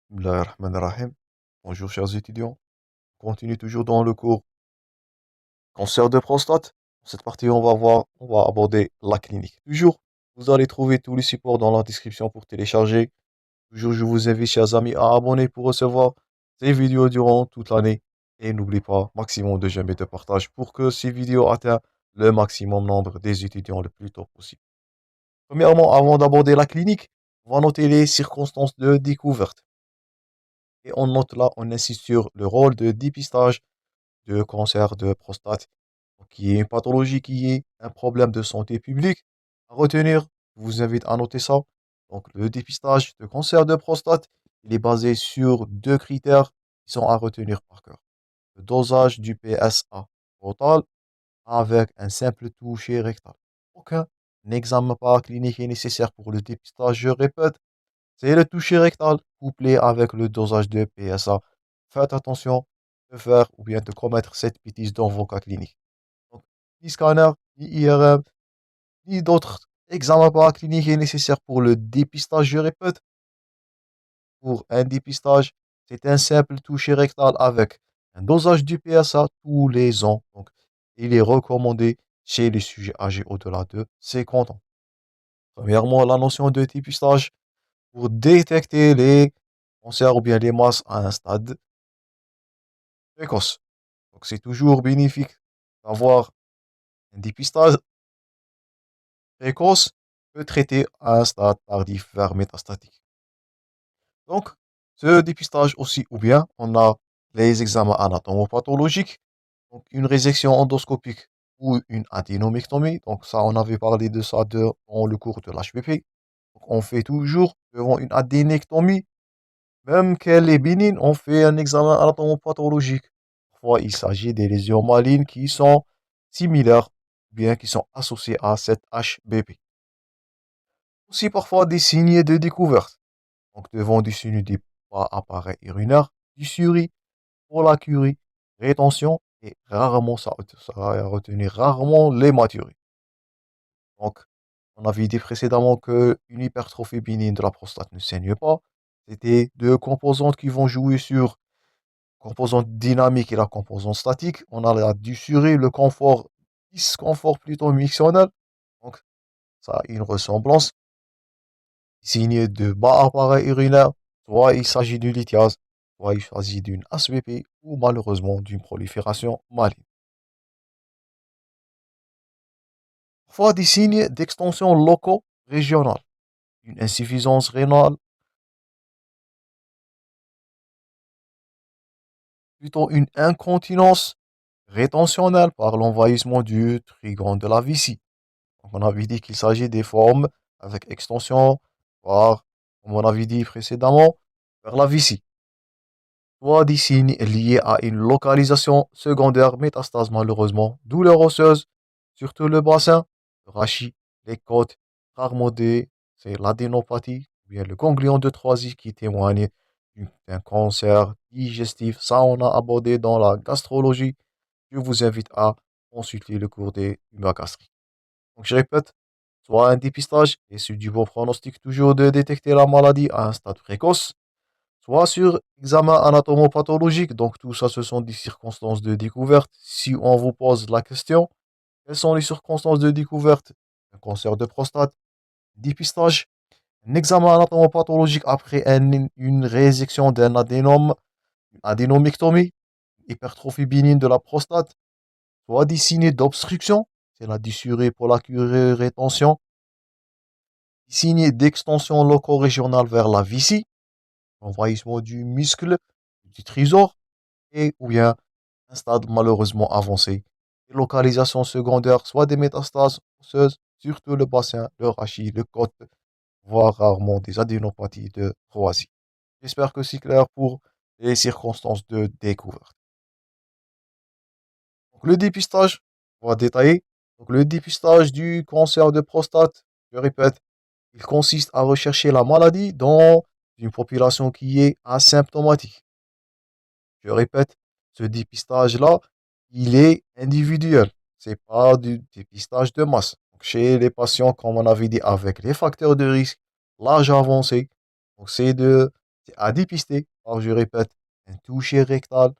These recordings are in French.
Bismillahirrahmanirrahim. Bonjour chers étudiants. On continue toujours dans le cours cancer de prostate. Dans cette partie, on va aborder la clinique. Toujours, vous allez trouver tous les supports dans la description pour télécharger. Toujours, je vous invite, chers amis, à abonner pour recevoir ces vidéos durant toute l'année. Et n'oubliez pas, maximum de j'aime et de partage pour que ces vidéos atteignent le maximum nombre des étudiants le plus tôt possible. Premièrement, avant d'aborder la clinique, on va noter les circonstances de découverte. Et on note là, on insiste sur le rôle de dépistage de cancer de prostate, qui est une pathologie qui est un problème de santé publique. À retenir, je vous invite à noter ça. Donc, le dépistage de cancer de prostate, il est basé sur deux critères qui sont à retenir par cœur. Le dosage du PSA total avec un simple toucher rectal. Aucun examen paraclinique est nécessaire pour le dépistage, je répète. C'est le toucher rectal couplé avec le dosage de PSA. Faites attention de faire ou bien de commettre cette bêtise dans vos cas cliniques. Donc, ni scanner, ni IRM, ni d'autres examens paracliniques est nécessaire pour le dépistage. Je répète, pour un dépistage, c'est un simple toucher rectal avec un dosage du PSA tous les ans. Donc, il est recommandé chez les sujets âgés au-delà de 50 ans. Premièrement, la notion de dépistage pour détecter les cancers ou bien les masses à un stade précoce. Donc, c'est toujours bénéfique d'avoir un dépistage précoce que traiter à un stade tardif vers métastatique. Donc, ce dépistage aussi, ou bien on a les examens anatomopathologiques, donc une résection endoscopique ou une adénomectomie. Donc, ça, on avait parlé de ça dans le cours de l'HPP. Donc, on fait toujours devant une adénectomie. Même qu'elle est bénigne, on fait un examen anatomopathologique. Parfois, il s'agit des lésions malignes qui sont similaires, bien qui sont associées à cette HBP. Aussi, parfois, des signes de découverte. Donc, devant du sinus des appareils urinaires, dysurie, curie, rétention, et rarement, ça va retenir rarement l'hématurie. Donc, on avait dit précédemment qu'une hypertrophie bénigne de la prostate ne saigne pas. C'était deux composantes qui vont jouer sur composante dynamique et la composante statique. On a la dysurie, le confort, disconfort plutôt mictionnel. Donc, ça a une ressemblance. Signe de bas appareil urinaire, soit il s'agit d'une lithiase, soit il s'agit d'une ASBP ou malheureusement d'une prolifération maligne. Parfois des signes d'extension locaux régionale, une insuffisance rénale, plutôt une incontinence rétentionnelle par l'envahissement du trigon de la vessie. Donc, on avait dit qu'il s'agit des formes avec extension par, comme on avait dit précédemment, vers la vessie. Soit des signes liés à une localisation secondaire métastase malheureusement, douleur osseuse, surtout le bassin, le rachis, les côtes, rarement c'est l'adénopathie, ou bien le ganglion de Troisi qui témoigne d'un cancer digestif. Ça, on a abordé dans la gastrologie. Je vous invite à consulter le cours des tumeurs gastriques. Donc, je répète, soit un dépistage et sur du bon pronostic toujours de détecter la maladie à un stade précoce, soit sur examen anatomopathologique. Donc, tout ça, ce sont des circonstances de découverte. Si on vous pose la question, quelles sont les circonstances de découverte? Un cancer de prostate, dépistage, un examen anatomopathologique après une résection d'un adénome, une adénomectomie, hypertrophie bénigne de la prostate, soit des signes d'obstruction, c'est la dysurie pour la rétention, des signes d'extension loco-régionale vers la vessie, envahissement du muscle, du trésor, et ou bien un stade malheureusement avancé. Les localisations secondaires, soit des métastases osseuses, surtout le bassin, le rachis, le côte, voire rarement des adénopathies de Croatie. J'espère que c'est clair pour les circonstances de découverte. Donc, le dépistage, on va détailler. Donc, le dépistage du cancer de prostate, je répète, il consiste à rechercher la maladie dans une population qui est asymptomatique. Je répète, ce dépistage-là, il est individuel. C'est pas du dépistage de masse. Donc, chez les patients, comme on avait dit, avec les facteurs de risque, l'âge avancé, donc C'est à dépister, alors je répète, un toucher rectal,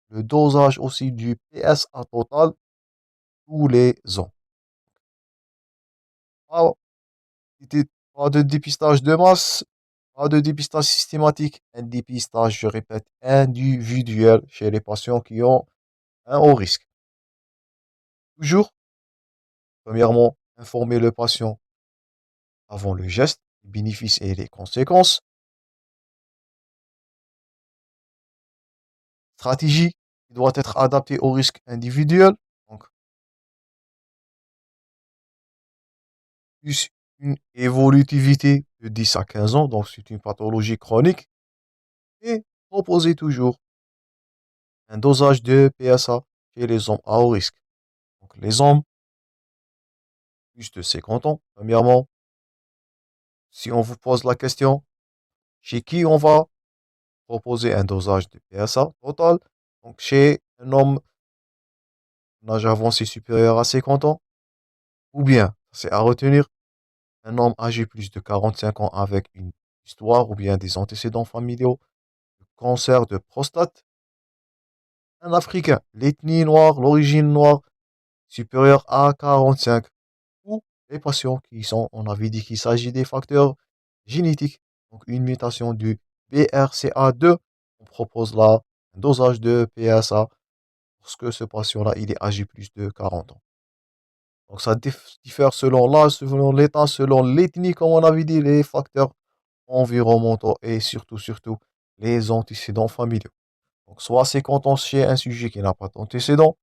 le dosage aussi du PSA total tous les ans. Ah, c'était pas de dépistage de masse, pas de dépistage systématique, un dépistage, je répète, individuel chez les patients qui ont un haut risque. Toujours, premièrement, informer le patient avant le geste, les bénéfices et les conséquences. Stratégie qui doit être adaptée au risque individuel. Donc, plus une évolutivité de 10 à 15 ans, donc c'est une pathologie chronique. Et proposer toujours un dosage de PSA chez les hommes à haut risque. Donc, les hommes plus de 50 ans, premièrement, si on vous pose la question, chez qui on va proposer un dosage de PSA total, donc chez un homme d'âge avancé supérieur à 50 ans, ou bien, c'est à retenir, un homme âgé plus de 45 ans avec une histoire ou bien des antécédents familiaux, de cancer de prostate, un Africain, l'ethnie noire, l'origine noire, supérieure à 45, ou les patients qui sont, on avait dit qu'il s'agit des facteurs génétiques, donc une mutation du BRCA2, on propose là un dosage de PSA lorsque ce patient-là, il est âgé plus de 40 ans. Donc ça diffère selon l'âge, selon l'état, selon l'ethnie, comme on avait dit, les facteurs environnementaux et surtout, les antécédents familiaux. Donc soit c'est quand on chez un sujet qui n'a pas d'antécédents,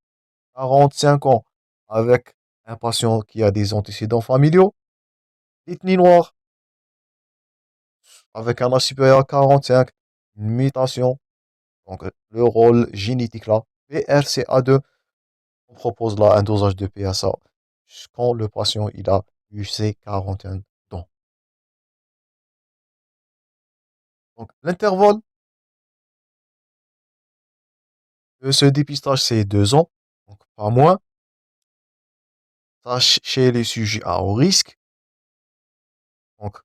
45 ans avec un patient qui a des antécédents familiaux, l'ethnie noire avec un âge supérieur à 45, une mutation, donc le rôle génétique là, BRCA2, on propose là un dosage de PSA quand le patient il a eu ses 41 ans. Donc l'intervalle de ce dépistage c'est 2 ans, donc pas moins. Ça chez les sujets à haut risque, donc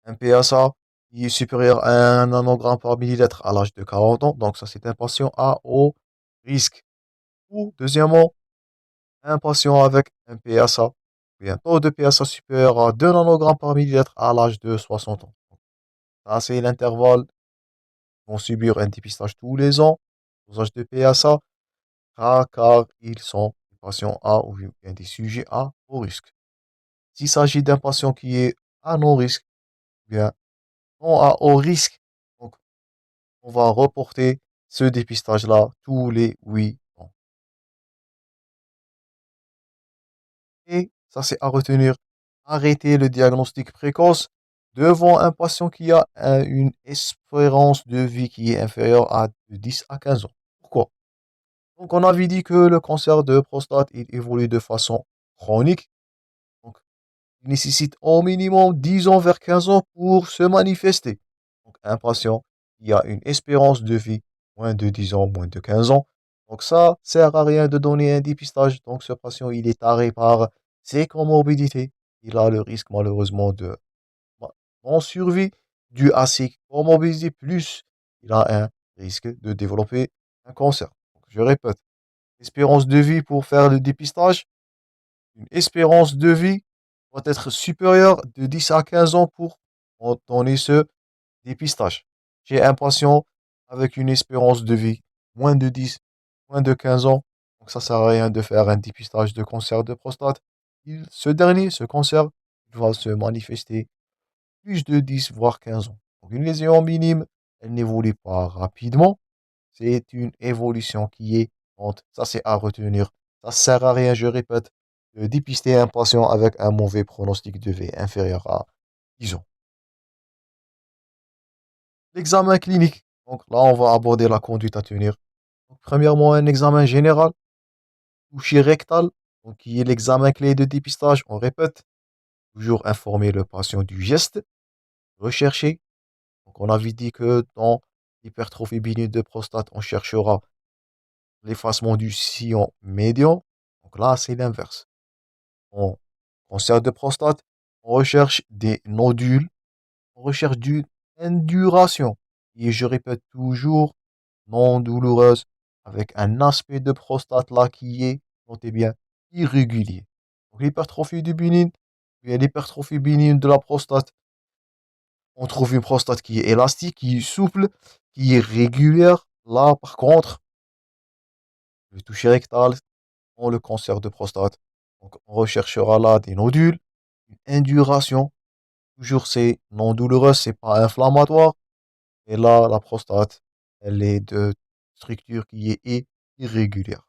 un PSA qui est supérieur à 1 nanogramme par millilitre à l'âge de 40 ans, donc ça c'est un patient à haut risque. Ou deuxièmement, un patient avec un PSA, ou un taux de PSA supérieur à 2 nanogrammes par millilitre à l'âge de 60 ans. Ça c'est l'intervalle, ils vont subir un dépistage tous les ans, aux âges de PSA, car ils sont des patients à ou bien des sujets à haut risque. S'il s'agit d'un patient qui est à non risque, bien non à haut risque, donc on va reporter ce dépistage-là tous les 8 ans. Et ça, c'est à retenir. Arrêter le diagnostic précoce devant un patient qui a une espérance de vie qui est inférieure à de 10 à 15 ans. Pourquoi? Donc, on avait dit que le cancer de prostate, il évolue de façon chronique. Donc, il nécessite au minimum 10 ans vers 15 ans pour se manifester. Donc, un patient qui a une espérance de vie moins de 10 ans, moins de 15 ans. Donc, ça sert à rien de donner un dépistage. Donc, ce patient, il est taré par ses comorbidités. Il a le risque, malheureusement, de non-survie dû à ses comorbidités, plus il a un risque de développer un cancer. Donc, je répète, espérance de vie pour faire le dépistage, une espérance de vie doit être supérieure de 10 à 15 ans pour donner ce dépistage. J'ai un patient avec une espérance de vie moins de 10, moins de 15 ans. Donc ça sert à rien de faire un dépistage de cancer de prostate. Ce dernier, ce cancer, il va se manifester plus de 10 voire 15 ans. Donc une lésion minime, elle n'évolue pas rapidement. C'est une évolution qui est lente. Ça, c'est à retenir. Ça sert à rien, je répète, de dépister un patient avec un mauvais pronostic de vie inférieur à 10 ans. L'examen clinique. Donc là, on va aborder la conduite à tenir. Donc, premièrement, un examen général, toucher rectal, donc qui est l'examen clé de dépistage. On répète, toujours informer le patient du geste recherché. Donc, on avait dit que dans l'hypertrophie bénigne de prostate, on cherchera l'effacement du sillon médian. Donc là, c'est l'inverse. En cancer de prostate, on recherche des nodules, on recherche du induration, et je répète toujours, non douloureuse, avec un aspect de prostate là qui est, notez bien, irrégulier. Donc l'hypertrophie du bénigne, bien l'hypertrophie bénigne de la prostate, on trouve une prostate qui est élastique, qui est souple, qui est régulière. Là, par contre, le toucher rectal, on le cancer de prostate. Donc, on recherchera là des nodules, une induration. Toujours, c'est non douloureux, c'est pas inflammatoire. Et là, la prostate, elle est de structure qui est irrégulière.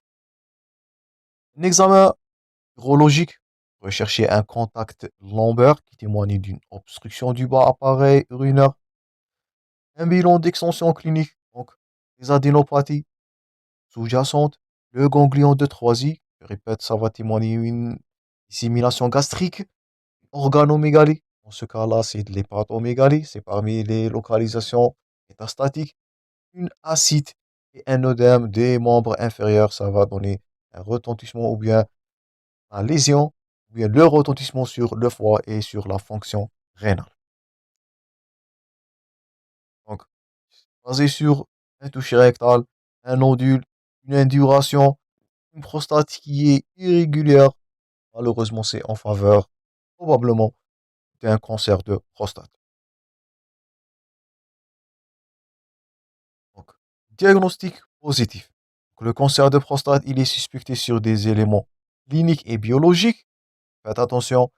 Un examen urologique, rechercher un contact lombaire qui témoigne d'une obstruction du bas appareil urinaire. Un bilan d'extension clinique, donc les adénopathies sous-jacentes, le ganglion de Troisi, je répète, ça va témoigner une dissémination gastrique, organomégalie. Dans ce cas-là, c'est de l'hépatomégalie, c'est parmi les localisations métastatiques. Une acide et un œdème des membres inférieurs, ça va donner un retentissement ou bien la lésion, ou bien le retentissement sur le foie et sur la fonction rénale. Donc, basé sur un toucher rectal, un nodule, une induration, une prostate qui est irrégulière, malheureusement, c'est en faveur, probablement, d'un cancer de prostate. Donc, diagnostic positif. Donc, le cancer de prostate, il est suspecté sur des éléments cliniques et biologiques. Faites attention,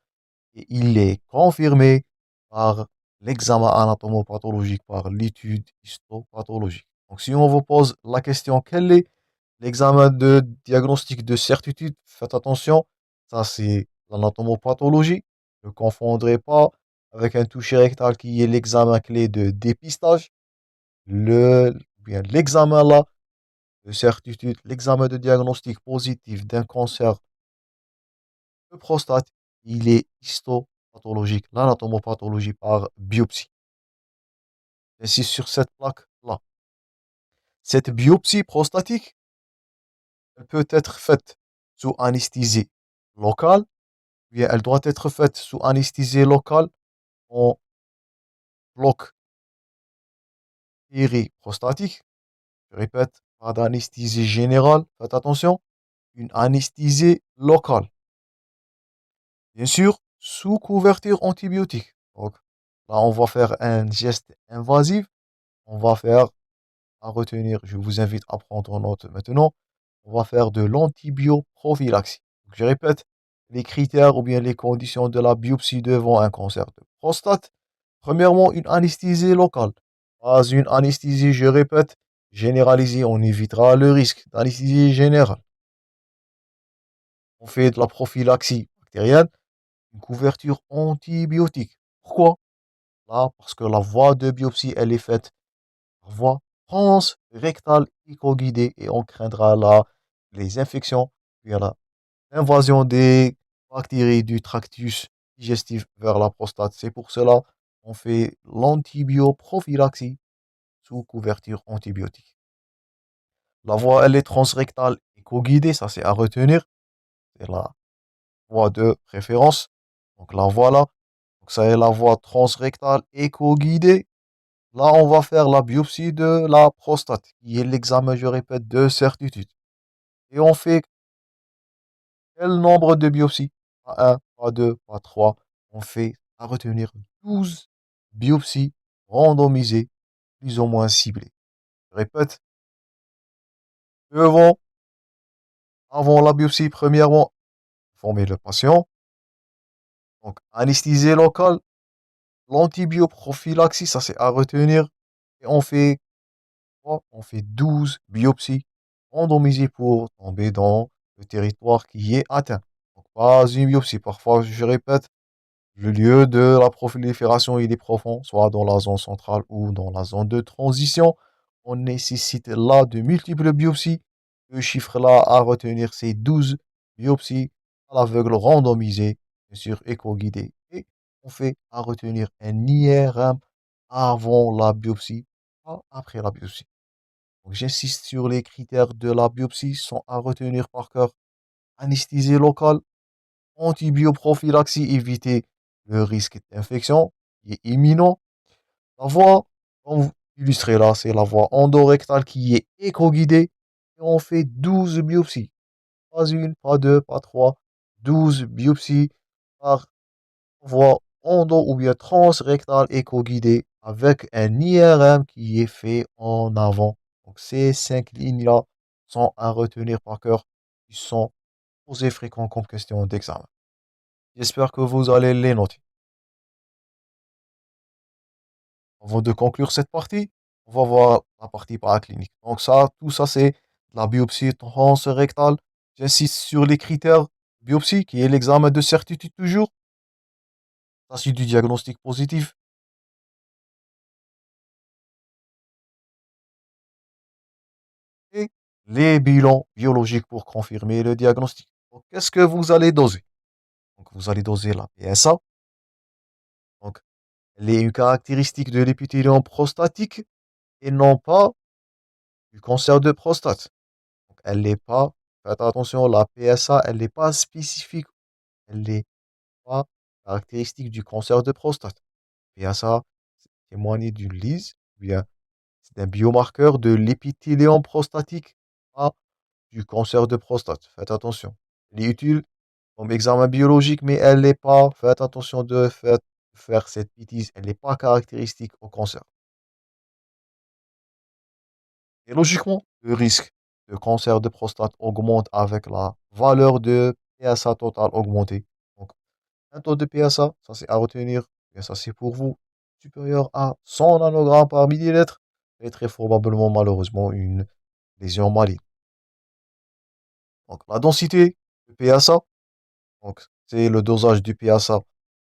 et il est confirmé par l'examen anatomopathologique, par l'étude histopathologique. Donc, si on vous pose la question, quel est l'examen de diagnostic de certitude, faites attention, ça c'est l'anatomopathologie. Ne confondrez pas avec un toucher rectal qui est l'examen clé de dépistage. L'examen là de certitude, l'examen de diagnostic positif d'un cancer de prostate, il est histopathologique, l'anatomopathologie par biopsie. Ainsi sur cette plaque-là. Cette biopsie prostatique, elle peut être faite sous anesthésie locale, ou bien elle doit être faite sous anesthésie locale en bloc périprostatique. Je répète, pas d'anesthésie générale, faites attention, une anesthésie locale. Bien sûr, sous couverture antibiotique. Donc là, on va faire un geste invasif. On va faire à retenir. Je vous invite à prendre note maintenant. On va faire de l'antibioprophylaxie. Donc, je répète, les critères ou bien les conditions de la biopsie devant un cancer de prostate. Premièrement, une anesthésie locale. Pas une anesthésie, je répète, généralisée. On évitera le risque d'anesthésie générale. On fait de la prophylaxie bactérienne, une couverture antibiotique. Pourquoi? Là, parce que la voie de biopsie, elle est faite par voie transrectale éco-guidée et on craindra là les infections, puis l'invasion des bactéries du tractus digestif vers la prostate. C'est pour cela qu'on fait l'antibioprophylaxie sous couverture antibiotique. La voie, elle est transrectale éco-guidée, ça c'est à retenir. C'est la voie de préférence. Donc la voilà. Donc ça est la voie transrectale éco-guidée. Là, on va faire la biopsie de la prostate, qui est l'examen, je répète, de certitude. Et on fait quel nombre de biopsies? Pas un, pas deux, pas trois. On fait, à retenir, 12 biopsies randomisées, plus ou moins ciblées. Je répète, devant, avant la biopsie, premièrement, informer le patient. Donc, anesthésie locale, l'antibioprophylaxie, ça c'est à retenir. Et on fait 12 biopsies randomisées pour tomber dans le territoire qui est atteint. Donc, pas une biopsie. Parfois, je répète, le lieu de la prolifération il est profond, soit dans la zone centrale ou dans la zone de transition. On nécessite là de multiples biopsies. Le chiffre là à retenir, c'est 12 biopsies à l'aveugle randomisées, bien sûr éco-guidées. Et on fait à retenir un IRM avant la biopsie, pas après la biopsie. Donc j'insiste sur les critères de la biopsie sont à retenir par cœur. Anesthésie locale, antibioprophylaxie, éviter le risque d'infection qui est imminent. La voie, comme vous illustrez là, c'est la voie endorectale qui est éco-guidée. Et on fait 12 biopsies. Pas une, pas deux, pas trois. 12 biopsies par voie endo ou bien transrectale éco-guidée avec un IRM qui est fait en avant. Donc ces 5 lignes-là sont à retenir par cœur, qui sont posées fréquemment comme question d'examen. J'espère que vous allez les noter. Avant de conclure cette partie, on va voir la partie paraclinique. Donc ça, tout ça, c'est la biopsie transrectale. J'insiste sur les critères de biopsie, qui est l'examen de certitude toujours, la suite du diagnostic positif et les bilans biologiques pour confirmer le diagnostic. Donc, qu'est-ce que vous allez doser? Donc, vous allez doser la PSA. Donc, elle est une caractéristique de l'épithélium prostatique et non pas du cancer de prostate. Donc, elle n'est pas, faites attention, la PSA, elle n'est pas spécifique, elle n'est pas caractéristique du cancer de prostate. PSA témoigne d'une lyse, ou bien c'est un biomarqueur de l'épithélium prostatique, pas du cancer de prostate. Faites attention. Elle est utile comme examen biologique, mais elle n'est pas, faites attention de faire cette bêtise, elle n'est pas caractéristique au cancer. Et logiquement, le risque de cancer de prostate augmente avec la valeur de PSA totale augmentée. Donc, un taux de PSA, ça c'est à retenir, et ça c'est pour vous, supérieur à 100 nanogrammes par millilitre, et très probablement, malheureusement, une lésion maligne. Donc, la densité de PSA, donc, c'est le dosage du PSA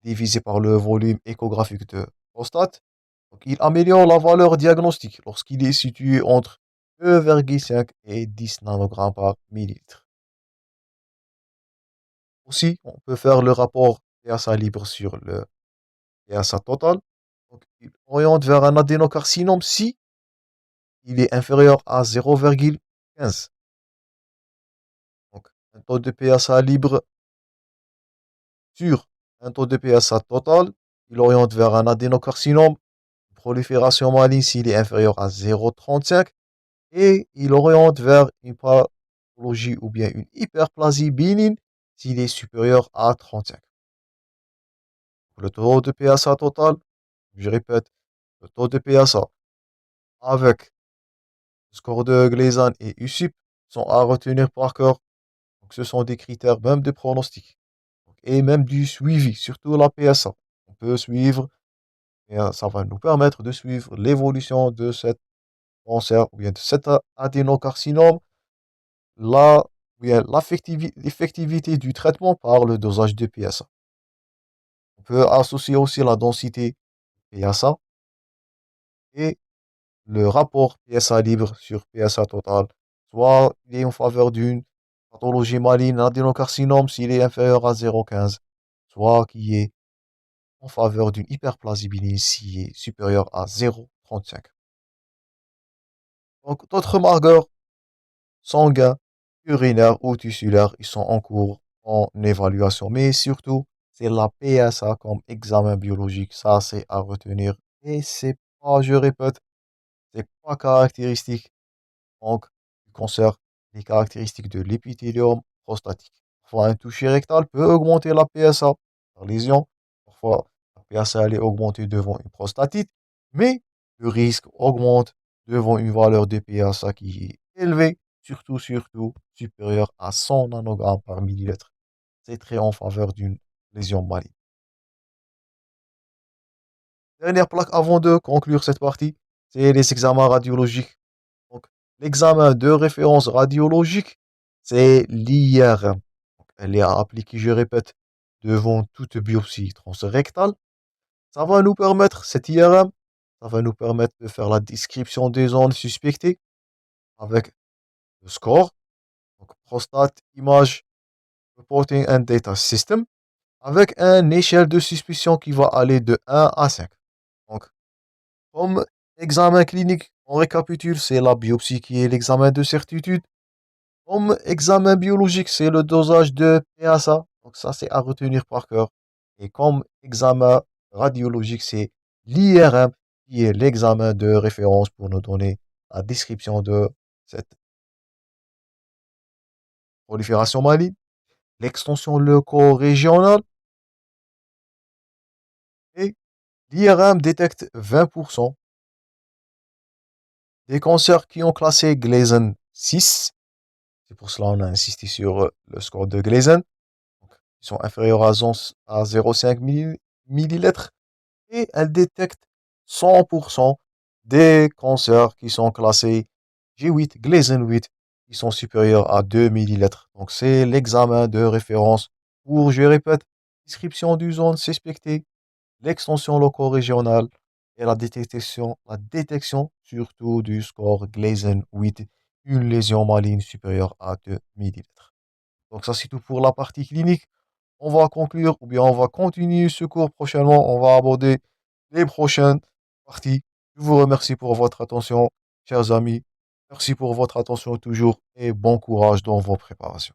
divisé par le volume échographique de prostate. Donc, il améliore la valeur diagnostique lorsqu'il est situé entre 2,5 et 10 nanogrammes par millilitre. Aussi, on peut faire le rapport PSA libre sur le PSA total. Donc, il oriente vers un adénocarcinome si il est inférieur à 0,15. Donc, un taux de PSA libre sur un taux de PSA total, il oriente vers un adénocarcinome, prolifération maligne s'il est inférieur à 0,35 et il oriente vers une pathologie ou bien une hyperplasie bénigne s'il est supérieur à 35. Le taux de PSA total, je répète, le taux de PSA avec le score de Gleason et USIP sont à retenir par cœur. Donc, ce sont des critères même de pronostic et même du suivi, surtout la PSA. On peut suivre et ça va nous permettre de suivre l'évolution de cet cancer ou bien de cet adénocarcinome, la, ou bien l'effectivité du traitement par le dosage de PSA. On peut associer aussi la densité PSA et le rapport PSA libre sur PSA total. Soit il est en faveur d'une pathologie maligne, adénocarcinome, s'il est inférieur à 0,15, soit qui est en faveur d'une hyperplasie bénigne s'il est supérieur à 0,35. Donc, d'autres marqueurs sanguins, urinaires ou tissulaires, ils sont en cours en évaluation. Mais surtout, c'est la PSA comme examen biologique. Ça, c'est à retenir. Et c'est pas, je répète, c'est pas caractéristique donc du cancer, les caractéristiques de l'épithélium prostatique. Parfois, un toucher rectal peut augmenter la PSA par lésion. Parfois, la PSA elle est augmentée devant une prostatite, mais le risque augmente devant une valeur de PSA qui est élevée, surtout supérieure à 100 nanogrammes par millilitre. C'est très en faveur d'une lésion maligne. Dernière plaque avant de conclure cette partie, c'est les examens radiologiques. Donc, l'examen de référence radiologique, c'est l'IRM. Elle est à appliquer, je répète, devant toute biopsie transrectale. Ça va nous permettre, cette IRM, ça va nous permettre de faire la description des zones suspectées avec le score, donc Prostate Image Reporting and Data System, avec une échelle de suspicion qui va aller de 1 à 5. Donc, comme examen clinique, on récapitule, c'est la biopsie qui est l'examen de certitude. Comme examen biologique, c'est le dosage de PSA. Donc ça, c'est à retenir par cœur. Et comme examen radiologique, c'est l'IRM qui est l'examen de référence pour nous donner la description de cette prolifération maligne, l'extension leuco-régionale et l'IRM détecte 20% des cancers qui ont classé Gleason 6. C'est pour cela qu'on a insisté sur le score de Gleason. Ils sont inférieurs à 0,5 millilitres et elle détecte 100% des cancers qui sont classés G8, Gleason 8, qui sont supérieurs à 2 millilitres. Donc c'est l'examen de référence pour, je répète, description du zone suspectée, l'extension loco-régionale et la détection surtout du score Gleason 8, une lésion maligne supérieure à 2 millilitres. Donc ça c'est tout pour la partie clinique. On va conclure ou bien on va continuer ce cours prochainement. On va aborder les prochaines parties. Je vous remercie pour votre attention, chers amis. Merci pour votre attention toujours et bon courage dans vos préparations.